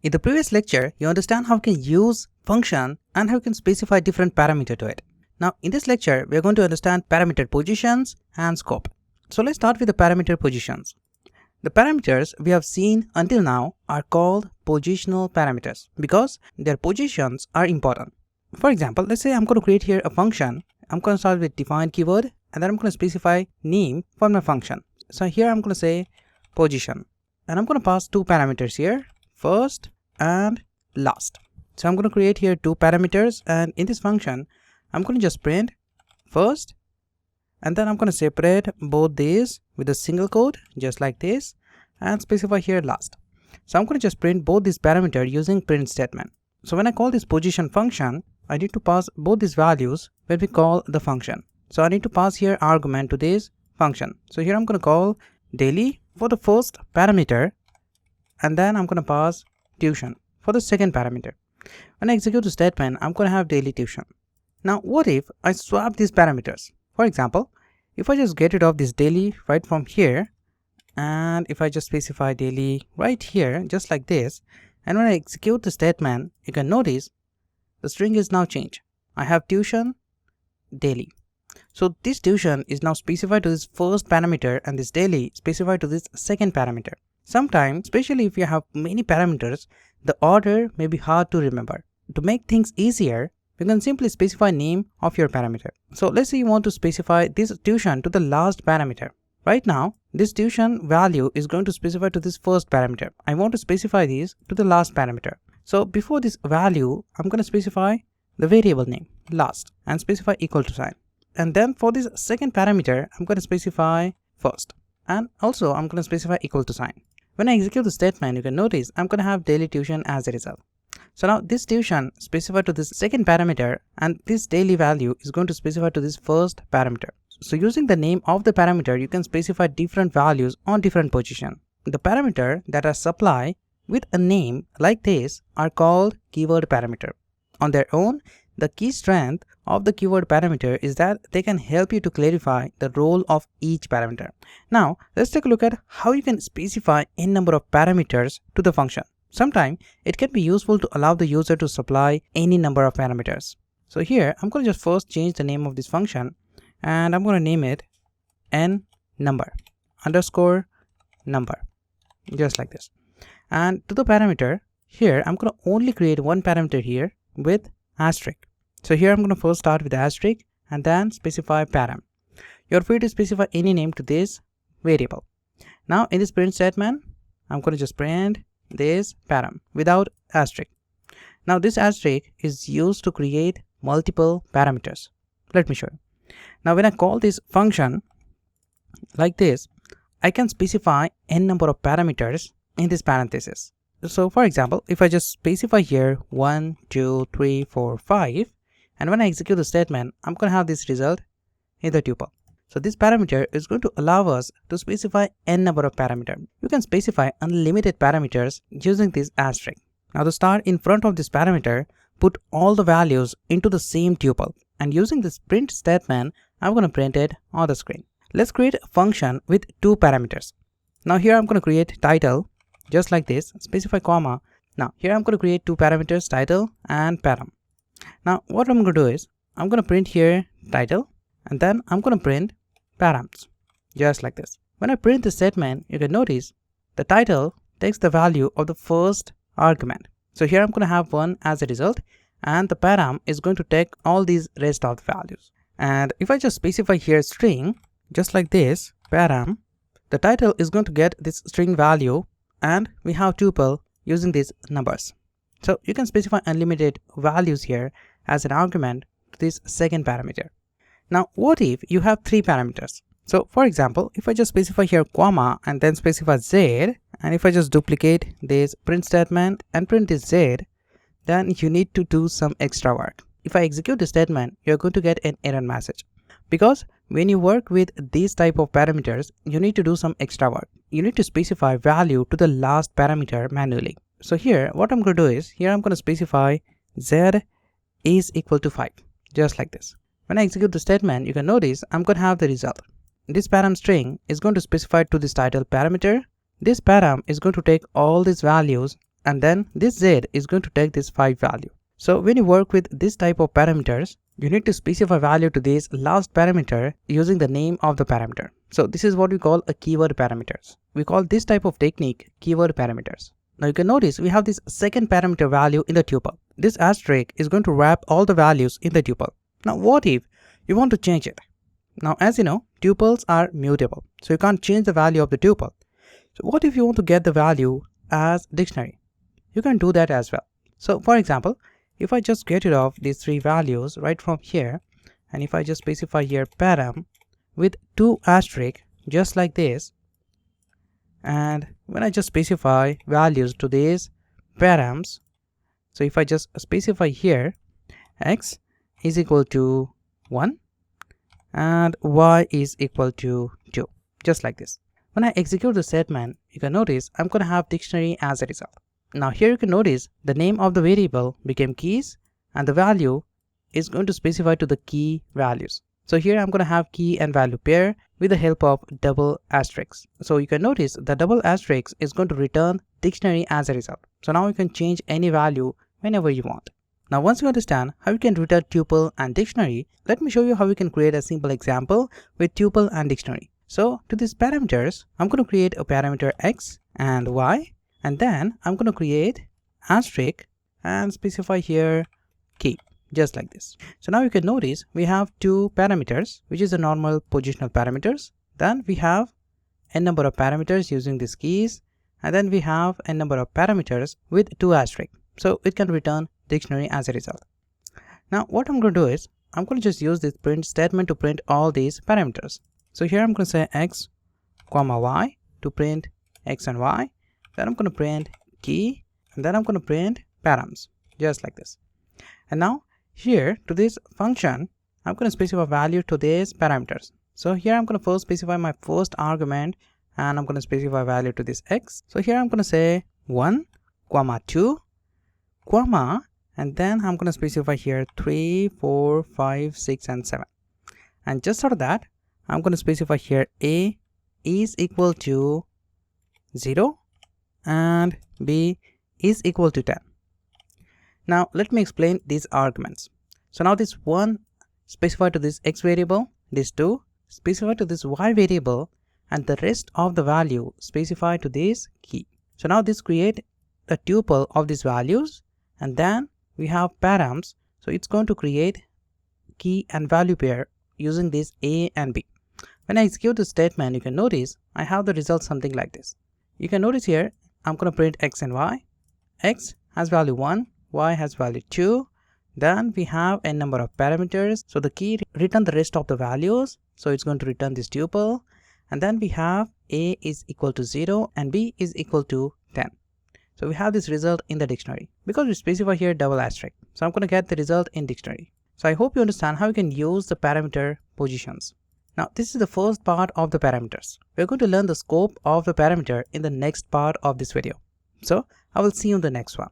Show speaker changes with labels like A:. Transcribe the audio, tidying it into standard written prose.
A: In the previous lecture, you understand how you can use function and how you can specify different parameter to it. Now in this lecture, we are going to understand parameter positions and scope. So let's start with the parameter positions. The parameters we have seen until now are called positional parameters because their positions are important. For example, let's say I'm going to create here a function. I'm going to start with define keyword and then I'm going to specify name for my function. So here I'm going to say position and I'm going to pass two parameters here, first and last. So I'm going to create here two parameters, and in this function I'm going to just print first and then I'm going to separate both these with a single quote just like this and specify here last. So I'm going to just print both these parameters using print statement. So when I call this position function, I need to pass both these values when we call the function. So I need to pass here argument to this function. So here I'm going to call daily for the first parameter and then I'm going to pass tuition for the second parameter. When I execute the statement, I'm going to have daily tuition. Now what if I swap these parameters? For example, if I just get rid of this daily right from here and if I just specify daily right here just like this, and when I execute the statement, you can notice the string is now changed. I have tuition daily. So this tuition is now specified to this first parameter and this daily specified to this second parameter. Sometimes, especially if you have many parameters, the order may be hard to remember. To make things easier, you can simply specify name of your parameter. So let's say you want to specify this tuition to the last parameter. Right now, this tuition value is going to specify to this first parameter. I want to specify this to the last parameter. So before this value, I'm going to specify the variable name last and specify equal to sign. And then for this second parameter, I'm going to specify first and also I'm going to specify equal to sign. When I execute the statement, you can notice I'm going to have daily tuition as a result. So now this tuition specified to this second parameter and this daily value is going to specify to this first parameter. So using the name of the parameter, you can specify different values on different position. The parameter that are supplied with a name like this are called keyword parameter. On their own, the key strength of the keyword parameter is that they can help you to clarify the role of each parameter. Now, let's take a look at how you can specify n number of parameters to the function. Sometimes it can be useful to allow the user to supply any number of parameters. So here, I'm going to just first change the name of this function and I'm going to name it n number underscore number just like this. And to the parameter, here I'm going to only create one parameter here with asterisk. So here I'm going to first start with asterisk and then specify param. You're free to specify any name to this variable. Now in this print statement, I'm going to just print this param without asterisk. Now this asterisk is used to create multiple parameters. Let me show you. Now when I call this function like this, I can specify n number of parameters in this parenthesis. So for example, if I just specify here 1, 2, 3, 4, 5, and when I execute the statement, I'm going to have this result in the tuple. So this parameter is going to allow us to specify n number of parameters. You can specify unlimited parameters using this asterisk. Now to start in front of this parameter, put all the values into the same tuple. And using this print statement, I'm going to print it on the screen. Let's create a function with two parameters. Now here I'm going to create title just like this, specify comma. Now here I'm going to create two parameters, title and param. Now what I'm going to do is I'm going to print here title and then I'm going to print params just like this. When I print the statement, you can notice the title takes the value of the first argument. So here I'm going to have 1 as a result and the param is going to take all these rest of the values. And if I just specify here string just like this param, the title is going to get this string value and we have tuple using these numbers. So you can specify unlimited values here as an argument to this second parameter. Now what if you have three parameters? So for example, if I just specify here comma and then specify z, and if I just duplicate this print statement and print this z, then you need to do some extra work. If I execute the statement, you're going to get an error message. Because when you work with these type of parameters, you need to do some extra work. You need to specify value to the last parameter manually. So here, what I'm going to do is, here I'm going to specify z is equal to 5, just like this. When I execute the statement, you can notice I'm going to have the result. This param string is going to specify to this title parameter. This param is going to take all these values and then this z is going to take this 5 value. So when you work with this type of parameters, you need to specify value to this last parameter using the name of the parameter. So this is what we call a keyword parameters. We call this type of technique keyword parameters. Now you can notice we have this second parameter value in the tuple. This asterisk is going to wrap all the values in the tuple. Now what if you want to change it? Now as you know, tuples are mutable, so you can't change the value of the tuple. So what if you want to get the value as dictionary? You can do that as well. So for example, if I just get rid of these 3 values right from here, and if I just specify here param with 2 asterisks just like this, and when I just specify values to these params, so if I just specify here x is equal to 1 and y is equal to 2, just like this. When I execute the statement, you can notice I'm going to have dictionary as a result. Now here you can notice the name of the variable became keys and the value is going to specify to the key values. So here I'm going to have key and value pair with the help of double asterisks. So you can notice the double asterisk is going to return dictionary as a result. So now you can change any value whenever you want. Now once you understand how you can return tuple and dictionary, let me show you how we can create a simple example with tuple and dictionary. So to these parameters, I'm going to create a parameter x and y, and then I'm going to create asterisk and specify here key, just like this. So now you can notice we have 2 parameters, which is the normal positional parameters. Then we have n number of parameters using these keys, and then we have n number of parameters with 2 asterisks. So it can return dictionary as a result. Now what I'm going to do is I'm going to just use this print statement to print all these parameters. So here I'm going to say x comma y to print x and y. Then I'm going to print key, and then I'm going to print params, just like this. And now here to this function, I'm going to specify value to these parameters. So here I'm going to first specify my first argument, and I'm going to specify value to this x. So here I'm going to say 1 comma 2 comma, and then I'm going to specify here 3 4 5 6 and 7. And just out of that, I'm going to specify here a is equal to 0 and b is equal to 10. Now let me explain these arguments. So now this 1 specified to this x variable, this 2 specified to this y variable, and the rest of the value specified to this key. So now this create a tuple of these values, and then we have params, so it's going to create key and value pair using this a and b. When I execute the statement, you can notice I have the result something like this. You can notice here I'm going to print x and y. X has value 1, y has value 2. Then we have n number of parameters, so the key return the rest of the values, so it's going to return this tuple. And then we have a is equal to 0 and b is equal to 10. So we have this result in the dictionary because we specify here double asterisk. So I'm going to get the result in dictionary. So I hope you understand how you can use the parameter positions. Now this is the first part of the parameters. We're going to learn the scope of the parameter in the next part of this video. So I will see you in the next one.